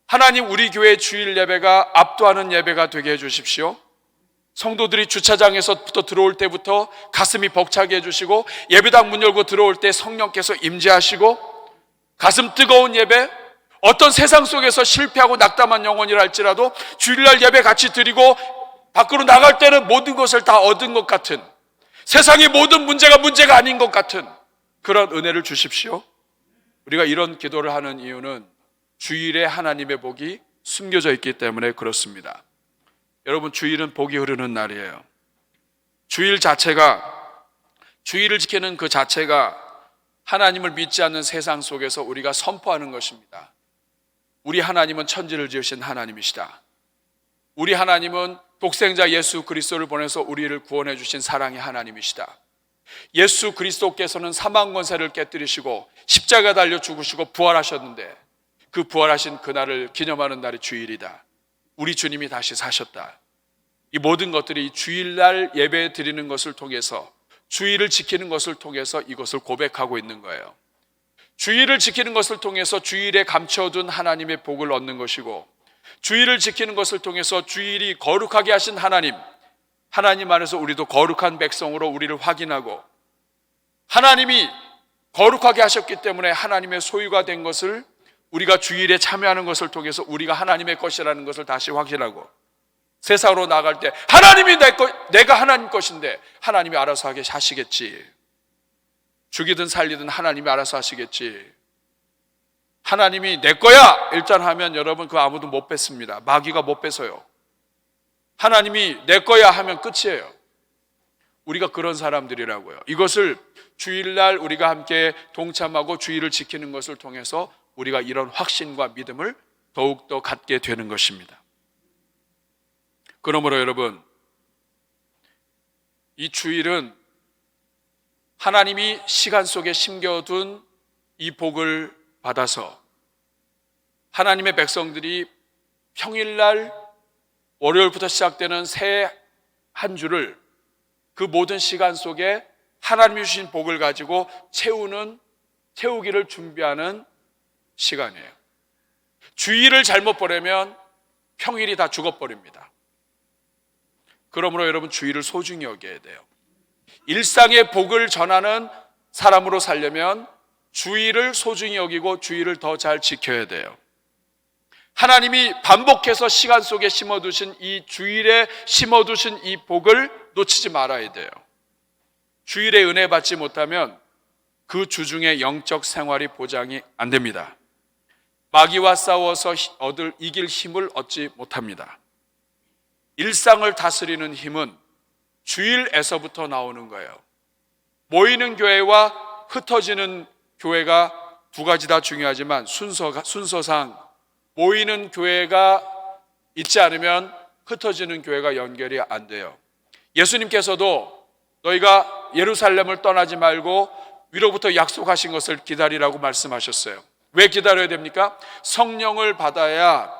하나님 우리 교회 주일 예배가 압도하는 예배가 되게 해주십시오. 성도들이 주차장에서부터 들어올 때부터 가슴이 벅차게 해주시고 예배당 문 열고 들어올 때 성령께서 임재하시고 가슴 뜨거운 예배, 어떤 세상 속에서 실패하고 낙담한 영혼이라 할지라도 주일날 예배 같이 드리고 밖으로 나갈 때는 모든 것을 다 얻은 것 같은, 세상의 모든 문제가 아닌 것 같은 그런 은혜를 주십시오. 우리가 이런 기도를 하는 이유는 주일에 하나님의 복이 숨겨져 있기 때문에 그렇습니다. 여러분, 주일은 복이 흐르는 날이에요. 주일을 지키는 그 자체가 하나님을 믿지 않는 세상 속에서 우리가 선포하는 것입니다. 우리 하나님은 천지를 지으신 하나님이시다. 우리 하나님은 독생자 예수 그리스도를 보내서 우리를 구원해 주신 사랑의 하나님이시다. 예수 그리스도께서는 사망 권세를 깨뜨리시고 십자가 달려 죽으시고 부활하셨는데 그 부활하신 그날을 기념하는 날이 주일이다. 우리 주님이 다시 사셨다. 이 모든 것들이 주일날 예배 드리는 것을 통해서, 주일을 지키는 것을 통해서 이것을 고백하고 있는 거예요. 주일을 지키는 것을 통해서 주일에 감춰둔 하나님의 복을 얻는 것이고, 주일을 지키는 것을 통해서 주일이 거룩하게 하신 하나님 안에서 우리도 거룩한 백성으로 우리를 확인하고, 하나님이 거룩하게 하셨기 때문에 하나님의 소유가 된 것을 우리가 주일에 참여하는 것을 통해서 우리가 하나님의 것이라는 것을 다시 확신하고, 세상으로 나갈 때 하나님이 내가 하나님 것인데 하나님이 알아서 하시겠지. 죽이든 살리든 하나님이 알아서 하시겠지. 하나님이 내 거야 일단 하면 여러분 그 아무도 못 뺏습니다. 마귀가 못 뺏어요. 하나님이 내 거야 하면 끝이에요. 우리가 그런 사람들이라고요. 이것을 주일날 우리가 함께 동참하고 주일을 지키는 것을 통해서 우리가 이런 확신과 믿음을 더욱더 갖게 되는 것입니다. 그러므로 여러분, 이 주일은 하나님이 시간 속에 심겨둔 이 복을 받아서 하나님의 백성들이 평일날 월요일부터 시작되는 새 한 주를 그 모든 시간 속에 하나님이 주신 복을 가지고 채우기를 준비하는 시간이에요. 주일을 잘못 보내면 평일이 다 죽어버립니다. 그러므로 여러분, 주일을 소중히 여겨야 돼요. 일상의 복을 전하는 사람으로 살려면 주일을 소중히 여기고 주일을 더 잘 지켜야 돼요. 하나님이 반복해서 시간 속에 심어두신 이 주일에 심어두신 이 복을 놓치지 말아야 돼요. 주일에 은혜 받지 못하면 그 주중에 영적 생활이 보장이 안 됩니다. 마귀와 싸워서 이길 힘을 얻지 못합니다. 일상을 다스리는 힘은 주일에서부터 나오는 거예요. 모이는 교회와 흩어지는 교회가 두 가지 다 중요하지만 순서상 모이는 교회가 있지 않으면 흩어지는 교회가 연결이 안 돼요. 예수님께서도 너희가 예루살렘을 떠나지 말고 위로부터 약속하신 것을 기다리라고 말씀하셨어요. 왜 기다려야 됩니까? 성령을 받아야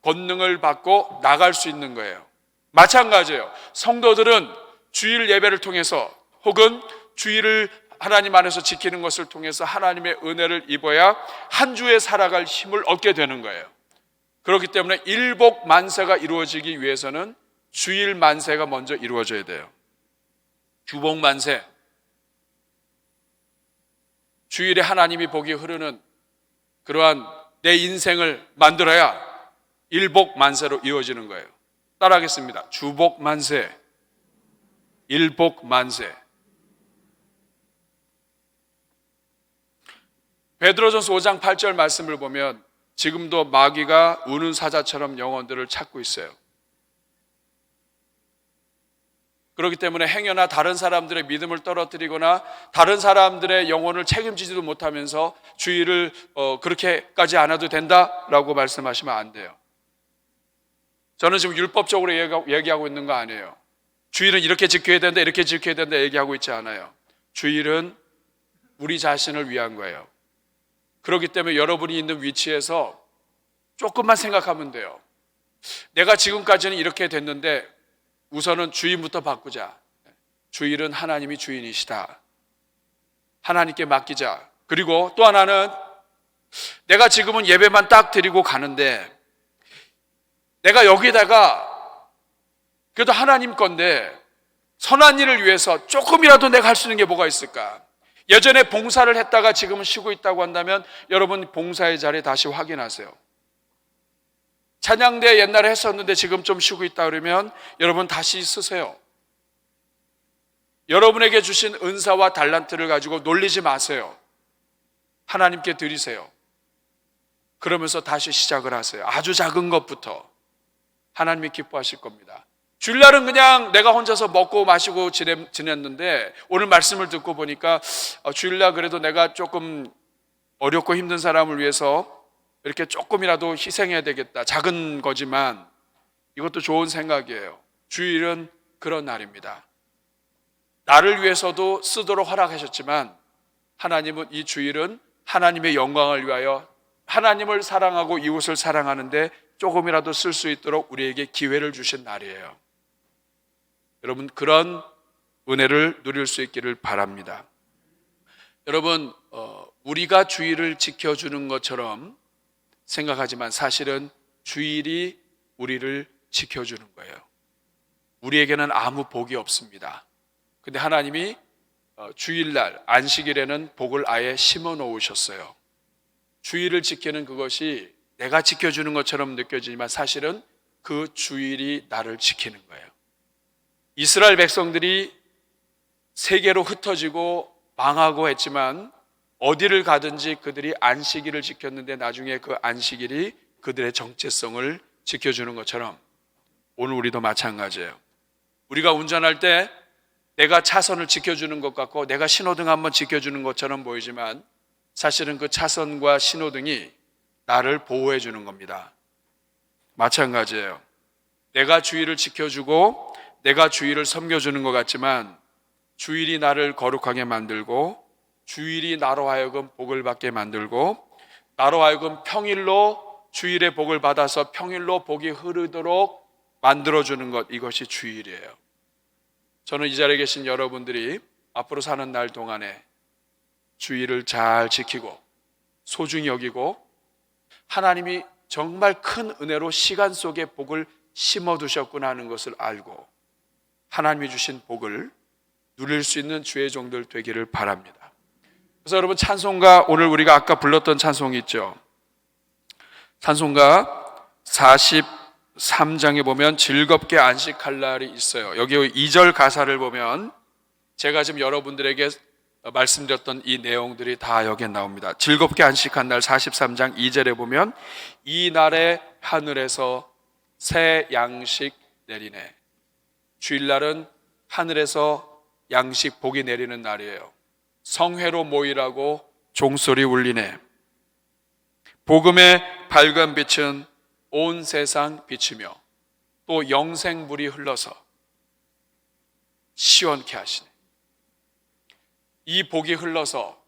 권능을 받고 나갈 수 있는 거예요. 마찬가지예요. 성도들은 주일 예배를 통해서 혹은 주일을 하나님 안에서 지키는 것을 통해서 하나님의 은혜를 입어야 한 주에 살아갈 힘을 얻게 되는 거예요. 그렇기 때문에 일복 만세가 이루어지기 위해서는 주일 만세가 먼저 이루어져야 돼요. 주복 만세. 주일에 하나님이 복이 흐르는 그러한 내 인생을 만들어야 일복 만세로 이루어지는 거예요. 따라하겠습니다. 주복 만세, 일복 만세. 베드로전서 5장 8절 말씀을 보면 지금도 마귀가 우는 사자처럼 영혼들을 찾고 있어요. 그렇기 때문에 행여나 다른 사람들의 믿음을 떨어뜨리거나 다른 사람들의 영혼을 책임지지도 못하면서 주의를 그렇게까지 안 해도 된다라고 말씀하시면 안 돼요. 저는 지금 율법적으로 얘기하고 있는 거 아니에요. 주일은 이렇게 지켜야 된다, 이렇게 지켜야 된다 얘기하고 있지 않아요. 주일은 우리 자신을 위한 거예요. 그렇기 때문에 여러분이 있는 위치에서 조금만 생각하면 돼요. 내가 지금까지는 이렇게 됐는데 우선은 주인부터 바꾸자. 주일은 하나님이 주인이시다. 하나님께 맡기자. 그리고 또 하나는 내가 지금은 예배만 딱 드리고 가는데 내가 여기다가 그래도 하나님 건데 선한 일을 위해서 조금이라도 내가 할 수 있는 게 뭐가 있을까? 예전에 봉사를 했다가 지금은 쉬고 있다고 한다면 여러분 봉사의 자리에 다시 확인하세요. 찬양대 옛날에 했었는데 지금 좀 쉬고 있다 그러면 여러분 다시 쓰세요. 여러분에게 주신 은사와 달란트를 가지고 놀리지 마세요. 하나님께 드리세요. 그러면서 다시 시작을 하세요. 아주 작은 것부터 하나님이 기뻐하실 겁니다. 주일날은 그냥 내가 혼자서 먹고 마시고 지냈는데 오늘 말씀을 듣고 보니까 주일날 그래도 내가 조금 어렵고 힘든 사람을 위해서 이렇게 조금이라도 희생해야 되겠다. 작은 거지만 이것도 좋은 생각이에요. 주일은 그런 날입니다. 나를 위해서도 쓰도록 허락하셨지만 하나님은 이 주일은 하나님의 영광을 위하여 하나님을 사랑하고 이웃을 사랑하는데 조금이라도 쓸 수 있도록 우리에게 기회를 주신 날이에요. 여러분 그런 은혜를 누릴 수 있기를 바랍니다. 여러분 우리가 주일을 지켜주는 것처럼 생각하지만 사실은 주일이 우리를 지켜주는 거예요. 우리에게는 아무 복이 없습니다. 근데 하나님이 주일날 안식일에는 복을 아예 심어 놓으셨어요. 주일을 지키는 그것이 내가 지켜주는 것처럼 느껴지지만 사실은 그 주일이 나를 지키는 거예요. 이스라엘 백성들이 세계로 흩어지고 망하고 했지만 어디를 가든지 그들이 안식일을 지켰는데 나중에 그 안식일이 그들의 정체성을 지켜주는 것처럼 오늘 우리도 마찬가지예요. 우리가 운전할 때 내가 차선을 지켜주는 것 같고 내가 신호등 한번 지켜주는 것처럼 보이지만 사실은 그 차선과 신호등이 나를 보호해 주는 겁니다. 마찬가지예요. 내가 주일을 지켜주고 내가 주일을 섬겨주는 것 같지만 주일이 나를 거룩하게 만들고 주일이 나로 하여금 복을 받게 만들고 나로 하여금 평일로 주일의 복을 받아서 평일로 복이 흐르도록 만들어주는 것, 이것이 주일이에요. 저는 이 자리에 계신 여러분들이 앞으로 사는 날 동안에 주일을 잘 지키고 소중히 여기고 하나님이 정말 큰 은혜로 시간 속에 복을 심어두셨구나 하는 것을 알고 하나님이 주신 복을 누릴 수 있는 주의 종들 되기를 바랍니다. 그래서 여러분 찬송가 오늘 우리가 아까 불렀던 찬송이 있죠. 찬송가 43장에 보면 즐겁게 안식할 날이 있어요. 여기 2절 가사를 보면 제가 지금 여러분들에게 말씀드렸던 이 내용들이 다 여기에 나옵니다. 즐겁게 안식한 날 43장 2절에 보면 이 날에 하늘에서 새 양식 내리네. 주일날은 하늘에서 양식 복이 내리는 날이에요. 성회로 모이라고 종소리 울리네. 복음의 밝은 빛은 온 세상 비추며 또 영생물이 흘러서 시원케 하시네. 이 복이 흘러서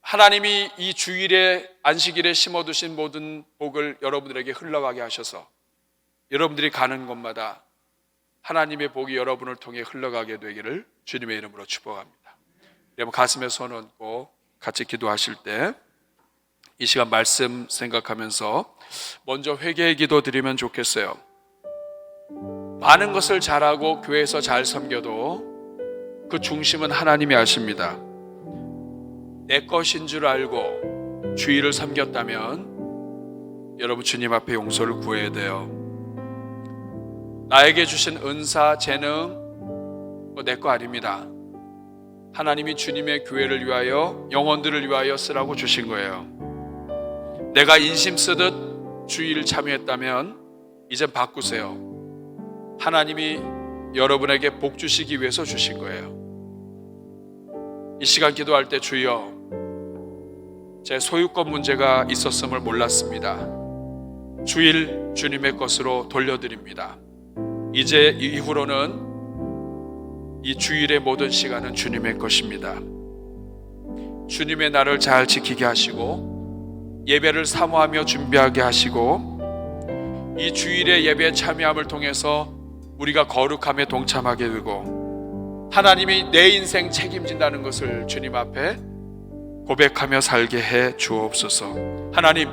하나님이 이 주일에 안식일에 심어두신 모든 복을 여러분들에게 흘러가게 하셔서 여러분들이 가는 곳마다 하나님의 복이 여러분을 통해 흘러가게 되기를 주님의 이름으로 축복합니다. 여러분 가슴에 손 얹고 같이 기도하실 때 이 시간 말씀 생각하면서 먼저 회개의 기도 드리면 좋겠어요. 많은 것을 잘하고 교회에서 잘 섬겨도 그 중심은 하나님이 아십니다. 내 것인 줄 알고 주의를 섬겼다면 여러분 주님 앞에 용서를 구해야 돼요. 나에게 주신 은사, 재능 내 거 아닙니다. 하나님이 주님의 교회를 위하여 영혼들을 위하여 쓰라고 주신 거예요. 내가 인심 쓰듯 주의를 참여했다면 이제 바꾸세요. 하나님이 여러분에게 복 주시기 위해서 주신 거예요. 이 시간 기도할 때 주여 제 소유권 문제가 있었음을 몰랐습니다. 주일 주님의 것으로 돌려드립니다. 이제 이후로는 이 주일의 모든 시간은 주님의 것입니다. 주님의 날을 잘 지키게 하시고 예배를 사모하며 준비하게 하시고 이 주일의 예배에 참여함을 통해서 우리가 거룩함에 동참하게 되고 하나님이 내 인생 책임진다는 것을 주님 앞에 고백하며 살게 해 주옵소서. 하나님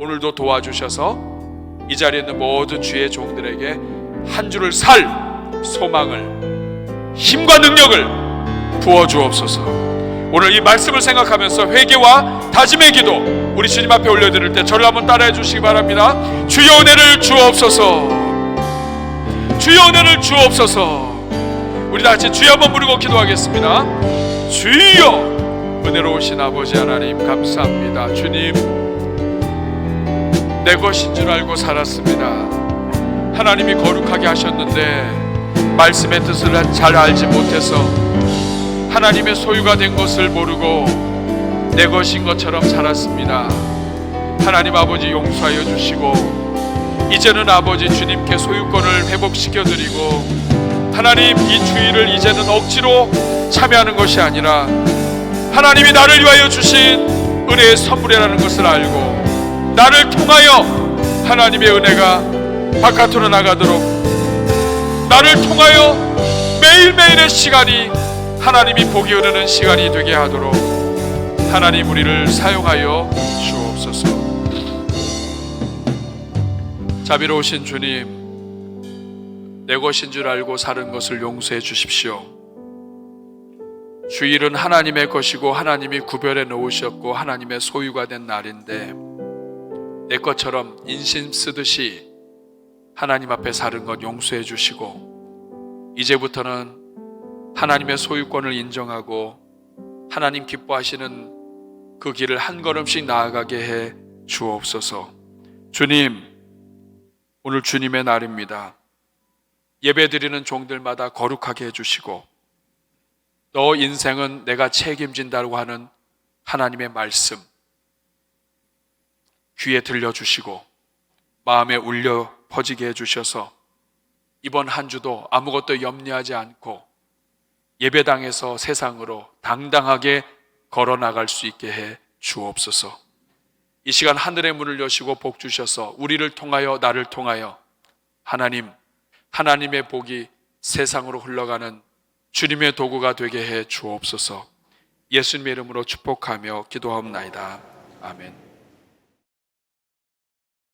오늘도 도와주셔서 이 자리에 있는 모든 주의 종들에게 한 주를 살 소망을 힘과 능력을 부어 주옵소서. 오늘 이 말씀을 생각하면서 회개와 다짐의 기도 우리 주님 앞에 올려드릴 때 저를 한번 따라해 주시기 바랍니다. 주여 은혜를 주옵소서. 주여 은혜를 주옵소서. 우리 다 같이 주여 한번 부르고 기도하겠습니다. 주여 은혜로우신 아버지 하나님 감사합니다. 주님 내 것인 줄 알고 살았습니다. 하나님이 거룩하게 하셨는데 말씀의 뜻을 잘 알지 못해서 하나님의 소유가 된 것을 모르고 내 것인 것처럼 살았습니다. 하나님 아버지 용서하여 주시고 이제는 아버지 주님께 소유권을 회복시켜드리고 하나님 이 주일을 이제는 억지로 참여하는 것이 아니라 하나님이 나를 위하여 주신 은혜의 선물이라는 것을 알고 나를 통하여 하나님의 은혜가 바깥으로 나가도록 나를 통하여 매일매일의 시간이 하나님이 복이 흐르는 시간이 되게 하도록 하나님 우리를 사용하여 주옵소서. 자비로우신 주님 내 것인 줄 알고 사는 것을 용서해 주십시오. 주일은 하나님의 것이고 하나님이 구별해 놓으셨고 하나님의 소유가 된 날인데 내 것처럼 인심 쓰듯이 하나님 앞에 사는 것 용서해 주시고 이제부터는 하나님의 소유권을 인정하고 하나님 기뻐하시는 그 길을 한 걸음씩 나아가게 해 주옵소서. 주님 오늘 주님의 날입니다. 예배드리는 종들마다 거룩하게 해주시고 너 인생은 내가 책임진다고 하는 하나님의 말씀 귀에 들려주시고 마음에 울려 퍼지게 해주셔서 이번 한 주도 아무것도 염려하지 않고 예배당에서 세상으로 당당하게 걸어나갈 수 있게 해 주옵소서. 이 시간 하늘의 문을 여시고 복 주셔서 우리를 통하여 나를 통하여 하나님의 복이 세상으로 흘러가는 주님의 도구가 되게 해 주옵소서. 예수님의 이름으로 축복하며 기도하옵나이다. 아멘.